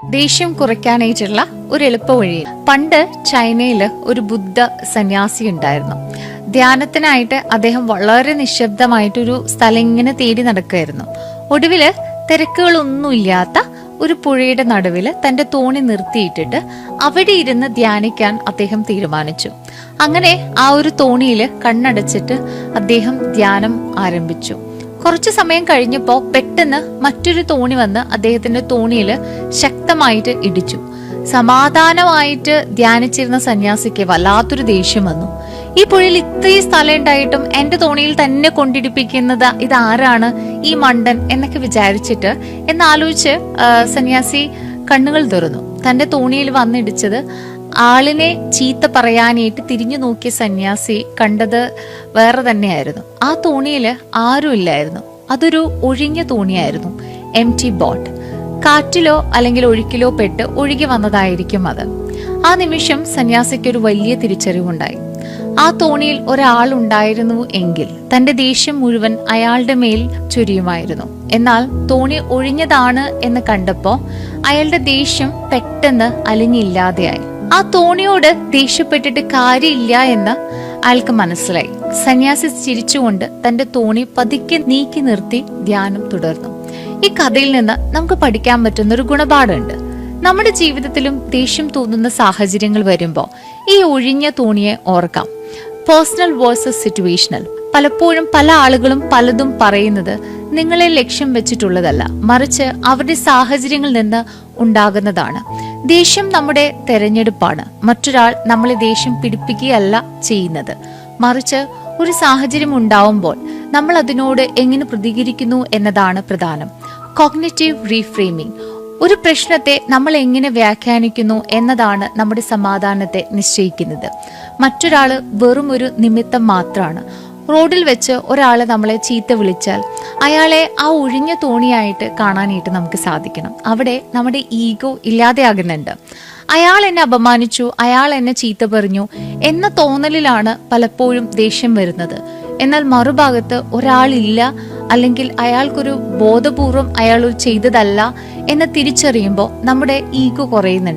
ദേഷ്യം കുറയ്ക്കാനായിട്ടുള്ള ഒരു എളുപ്പ വഴി. പണ്ട് ചൈനയിൽ ഒരു ബുദ്ധ സന്യാസി ഉണ്ടായിരുന്നു. ധ്യാനത്തിനായിട്ട് അദ്ദേഹം വളരെ നിശബ്ദമായിട്ടൊരു സ്ഥലം ഇങ്ങനെ തേടി നടക്കുകയായിരുന്നു. ഒടുവില് തിരക്കുകളൊന്നുമില്ലാത്ത ഒരു പുഴയുടെ നടുവില് തന്റെ തോണി നിർത്തിയിട്ടിട്ട് അവിടെ ഇരുന്ന് ധ്യാനിക്കാൻ അദ്ദേഹം തീരുമാനിച്ചു. അങ്ങനെ ആ ഒരു തോണിയില് കണ്ണടച്ചിട്ട് അദ്ദേഹം ധ്യാനം ആരംഭിച്ചു. കുറച്ചു സമയം കഴിഞ്ഞപ്പോ പെട്ടെന്ന് മറ്റൊരു തോണി വന്ന് അദ്ദേഹത്തിന്റെ തോണിയില് ശക്തമായിട്ട് ഇടിച്ചു. സമാധാനമായിട്ട് ധ്യാനിച്ചിരുന്ന സന്യാസിക്ക് വല്ലാത്തൊരു ദേഷ്യം വന്നു. ഈ പുഴയിൽ ഇത്രയും സ്ഥലം ഉണ്ടായിട്ടും എന്റെ തോണിയിൽ തന്നെ കൊണ്ടിടിപ്പിക്കുന്നത് ഇതാരാണ്, ഈ മണ്ടൻ എന്നൊക്കെ വിചാരിച്ചിട്ട് എന്നാലോചിച്ച് സന്യാസി കണ്ണുകൾ തുറന്നു. തന്റെ തോണിയിൽ വന്നിടിച്ചത് ആളിനെ ചീത്ത പറയാനായിട്ട് തിരിഞ്ഞു നോക്കിയ സന്യാസി കണ്ടത് വേറെ തന്നെയായിരുന്നു. ആ തോണിയില് ആരും ഇല്ലായിരുന്നു. അതൊരു ഒഴിഞ്ഞ തോണിയായിരുന്നു, എംപ്റ്റി ബോട്ട്. കാറ്റിലോ അല്ലെങ്കിൽ ഒഴുക്കിലോ പെട്ട് ഒഴുകി വന്നതായിരിക്കും അത്. ആ നിമിഷം സന്യാസിക്ക് ഒരു വലിയ തിരിച്ചറിവുണ്ടായി. ആ തോണിയിൽ ഒരാൾ ഉണ്ടായിരുന്നു എങ്കിൽ തന്റെ ദേഷ്യം മുഴുവൻ അയാളുടെ മേൽ ചൊരിയുമായിരുന്നു. എന്നാൽ തോണി ഒഴിഞ്ഞതാണ് എന്ന് കണ്ടപ്പോ അയാളുടെ ദേഷ്യം പെട്ടെന്ന് അലിഞ്ഞില്ലാതെയായി. ആ തോണിയോട് ദേഷ്യപ്പെട്ടിട്ട് കാര്യമില്ല എന്ന് അയാൾക്ക് മനസ്സിലായി. സന്യാസി ചിരിച്ചുകൊണ്ട് തന്റെ തോണി പതുക്കെ നീക്കി നിർത്തി ധ്യാനം തുടർന്നു. ഈ കഥയിൽ നിന്ന് നമുക്ക് പഠിക്കാൻ പറ്റുന്ന ഒരു ഗുണപാഠമുണ്ട്. നമ്മുടെ ജീവിതത്തിലും ദേഷ്യം തോന്നുന്ന സാഹചര്യങ്ങൾ വരുമ്പോൾ ഈ ഒഴിഞ്ഞ തോണിയെ ഓർക്കാം. Personal versus situational. പലപ്പോഴും പല ആളുകളും പലതും പറയുന്നത് നിങ്ങളെ ലക്ഷ്യം വെച്ചിട്ടുള്ളതല്ല, മറിച്ച് അവരുടെ സാഹചര്യങ്ങളിൽ നിന്ന് ഉണ്ടാകുന്നതാണ്. ദേഷ്യം നമ്മുടെ തെരഞ്ഞെടുപ്പാണ്. മറ്റൊരാൾ നമ്മളെ ദേഷ്യം പിടിപ്പിക്കുകയല്ല ചെയ്യുന്നത്, മറിച്ച് ഒരു സാഹചര്യം ഉണ്ടാവുമ്പോൾ നമ്മൾ അതിനോട് എങ്ങനെ പ്രതികരിക്കുന്നു എന്നതാണ് പ്രധാനം. Cognitive reframing. ഒരു പ്രശ്നത്തെ നമ്മൾ എങ്ങനെ വ്യാഖ്യാനിക്കുന്നു എന്നതാണ് നമ്മുടെ സമാധാനത്തെ നിശ്ചയിക്കുന്നത്. മറ്റൊരാള് വെറും ഒരു നിമിത്തം മാത്രമാണ്. റോഡിൽ വെച്ച് ഒരാളെ നമ്മളെ ചീത്ത വിളിച്ചാൽ അയാളെ ആ ഒഴിഞ്ഞ തോണിയായിട്ട് കാണാനായിട്ട് നമുക്ക് സാധിക്കണം. അവിടെ നമ്മുടെ ഈഗോ ഇല്ലാതെയാകുന്നുണ്ട്. അയാൾ എന്നെ അപമാനിച്ചു, അയാൾ എന്നെ ചീത്ത പറഞ്ഞു എന്ന തോന്നലിലാണ് പലപ്പോഴും ദേഷ്യം വരുന്നത്. എന്നാൽ മറുഭാഗത്ത് ഒരാളില്ല, അല്ലെങ്കിൽ അയാൾക്കൊരു ബോധപൂർവം അയാൾ ചെയ്തതല്ല എന്ന് തിരിച്ചറിയുമ്പോൾ നമ്മുടെ ഈഗോ കുറയുന്നുണ്ട്.